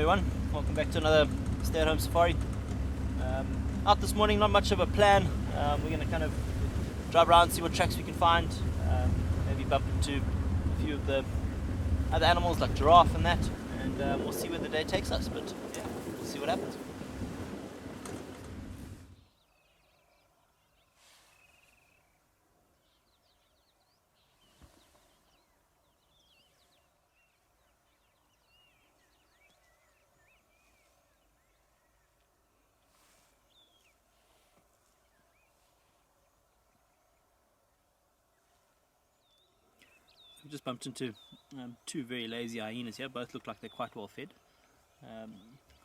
everyone, welcome back to another stay-at-home safari. Out this morning, not much of a plan. We're going to kind of drive around, see what tracks we can find, maybe bump into a few of the other animals like giraffe and that, and we'll see where the day takes us, but yeah, we'll see what happens. We just bumped into two very lazy hyenas here. Both look like they're quite well fed.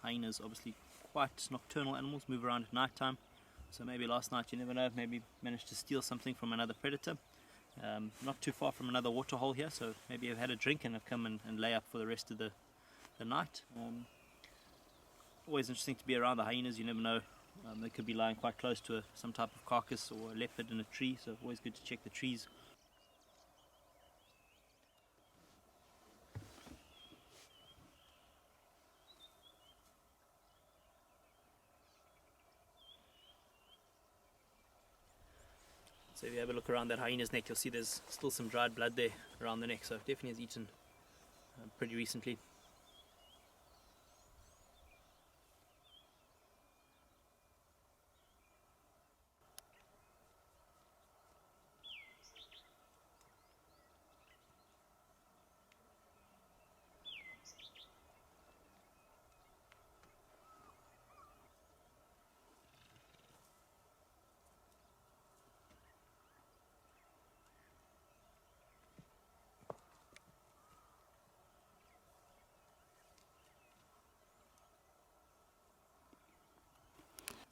Hyenas obviously quite nocturnal animals, move around at night time, so maybe last night, you never know, maybe managed to steal something from another predator. Not too far from another waterhole here, so maybe have had a drink and have come and lay up for the rest of the night. Always interesting to be around the hyenas, you never know. They could be lying quite close to some type of carcass or a leopard in a tree, so always good to check the trees. So if you have a look around that hyena's neck, you'll see there's still some dried blood there around the neck, so definitely has eaten pretty recently.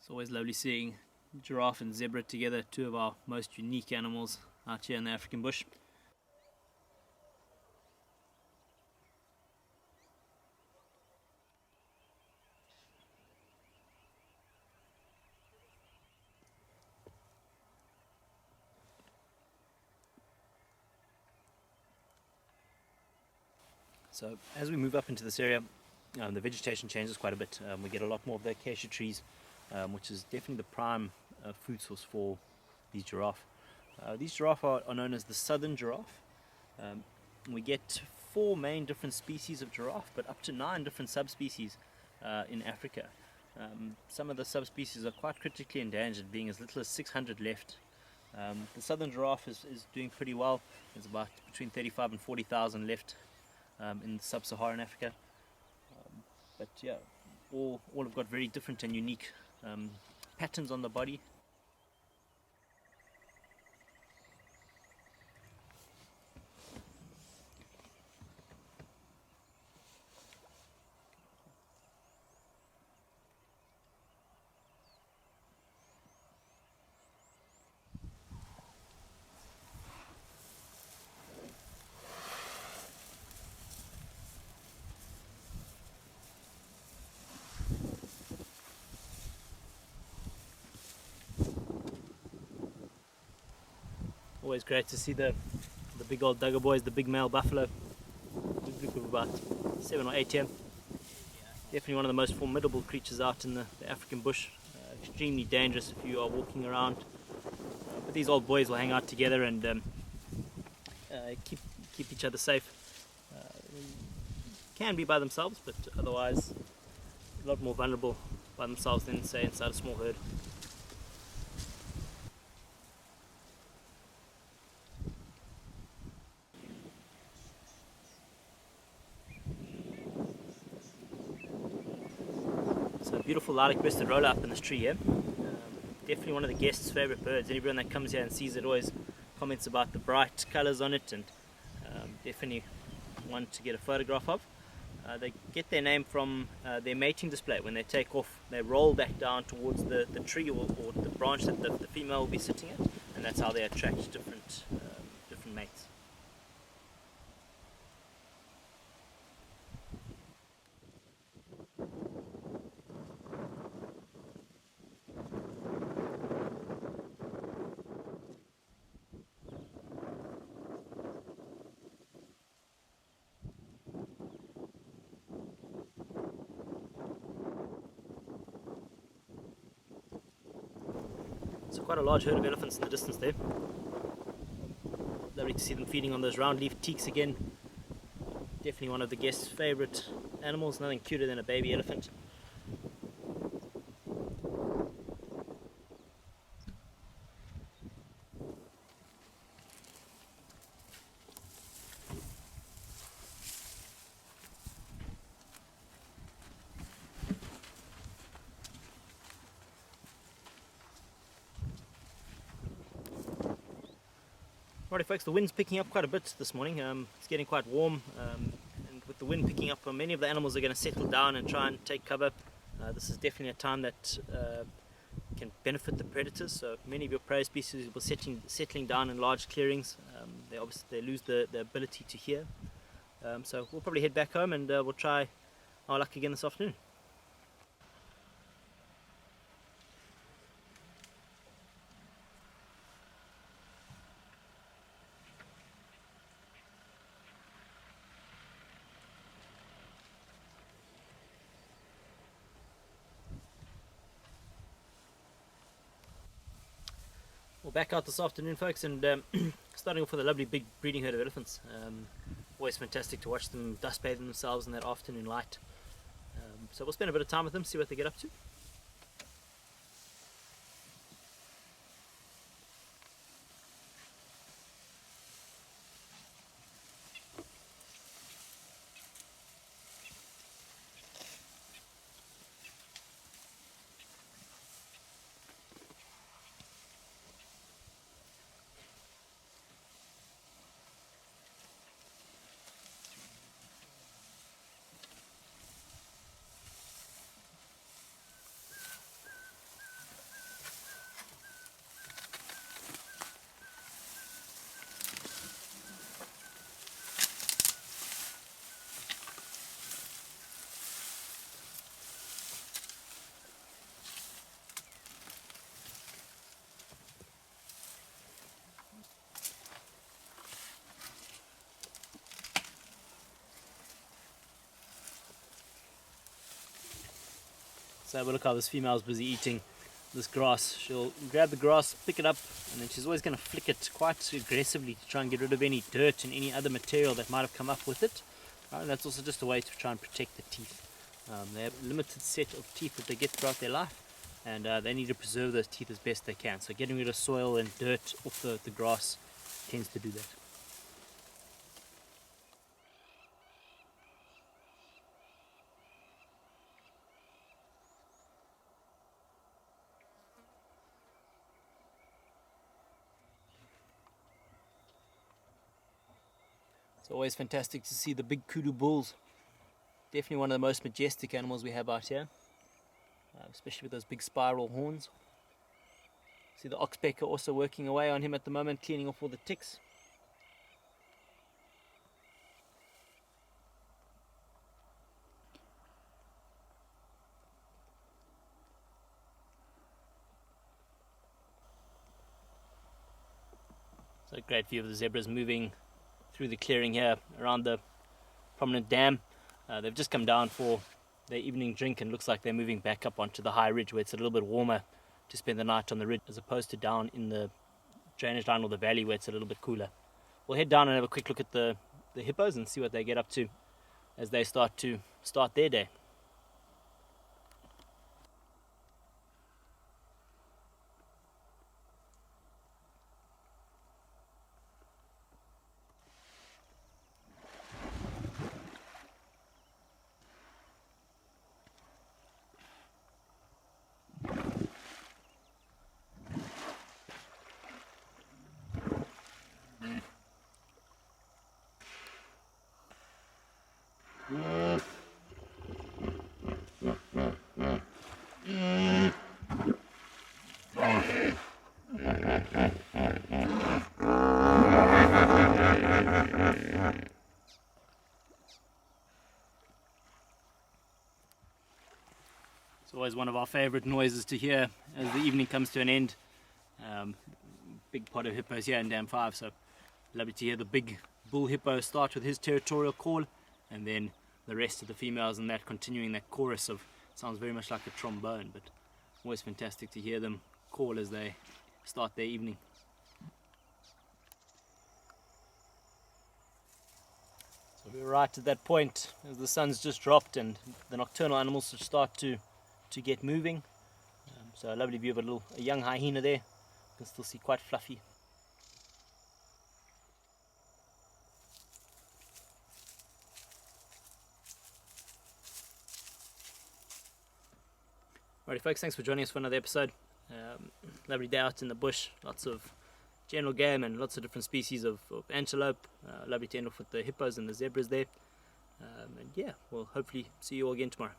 It's always lovely seeing giraffe and zebra together, two of our most unique animals out here in the African bush. So as we move up into this area, the vegetation changes quite a bit. We get a lot more of the acacia trees, which is definitely the prime food source for these giraffe. These giraffe are known as the southern giraffe. We get 4 main different species of giraffe, but up to 9 different subspecies in Africa. Some of the subspecies are quite critically endangered, being as little as 600 left. The southern giraffe is doing pretty well. There's about between 35 and 40,000 left in sub-Saharan Africa. But yeah, all have got very different and unique patterns on the body. Always great to see the big old dugger boys, the big male buffalo. A group of about 7 or 8 here. Definitely one of the most formidable creatures out in the African bush. Extremely dangerous if you are walking around. But these old boys will hang out together and keep each other safe. Can be by themselves, but otherwise a lot more vulnerable by themselves than, say, inside a small herd. So beautiful lilac-breasted roller up in this tree here. Definitely one of the guests' favourite birds. Everyone that comes here and sees it always comments about the bright colours on it, and definitely one to get a photograph of. They get their name from their mating display. When they take off, they roll back down towards the tree or the branch that the female will be sitting at, and that's how they attract different mates. quite a large herd of elephants in the distance there. Lovely to see them feeding on those round leaf teaks again. Definitely one of the guests' favourite animals, nothing cuter than a baby elephant. Alrighty folks, the wind's picking up quite a bit this morning. It's getting quite warm, and with the wind picking up, many of the animals are going to settle down and try and take cover. This is definitely a time that can benefit the predators. So many of your prey species will be settling down in large clearings. They lose the ability to hear. So we'll probably head back home and we'll try our luck again this afternoon. We're back out this afternoon, folks, and starting off with a lovely big breeding herd of elephants. Always fantastic to watch them dust bathing themselves in that afternoon light. So we'll spend a bit of time with them, see what they get up to. So have a look how this female's busy eating this grass. She'll grab the grass, pick it up, and then she's always going to flick it quite aggressively to try and get rid of any dirt and any other material that might have come up with it. And that's also just a way to try and protect the teeth. They have a limited set of teeth that they get throughout their life, and they need to preserve those teeth as best they can. So getting rid of soil and dirt off the grass tends to do that. It's always fantastic to see the big Kudu Bulls. Definitely one of the most majestic animals we have out here, especially with those big spiral horns. See the oxpecker also working away on him at the moment, cleaning off all the ticks. So a great view of the zebras moving through the clearing here around the prominent dam. They've just come down for their evening drink and looks like they're moving back up onto the high ridge where it's a little bit warmer to spend the night on the ridge as opposed to down in the drainage line or the valley where it's a little bit cooler. We'll head down and have a quick look at the hippos and see what they get up to as they start their day. It's always one of our favorite noises to hear as the evening comes to an end. Big pot of hippos here in Dam 5, so lovely to hear the big bull hippo start with his territorial call, and then the rest of the females in that continuing that chorus of, sounds very much like a trombone, but always fantastic to hear them call as they start their evening. So we're right at that point as the sun's just dropped and the nocturnal animals start to get moving. So a lovely view of a young hyena there. You can still see quite fluffy. Alrighty folks, thanks for joining us for another episode. Lovely day out in the bush, lots of general game and lots of different species of antelope. Lovely to end off with the hippos and the zebras there. And yeah, we'll hopefully see you all again tomorrow.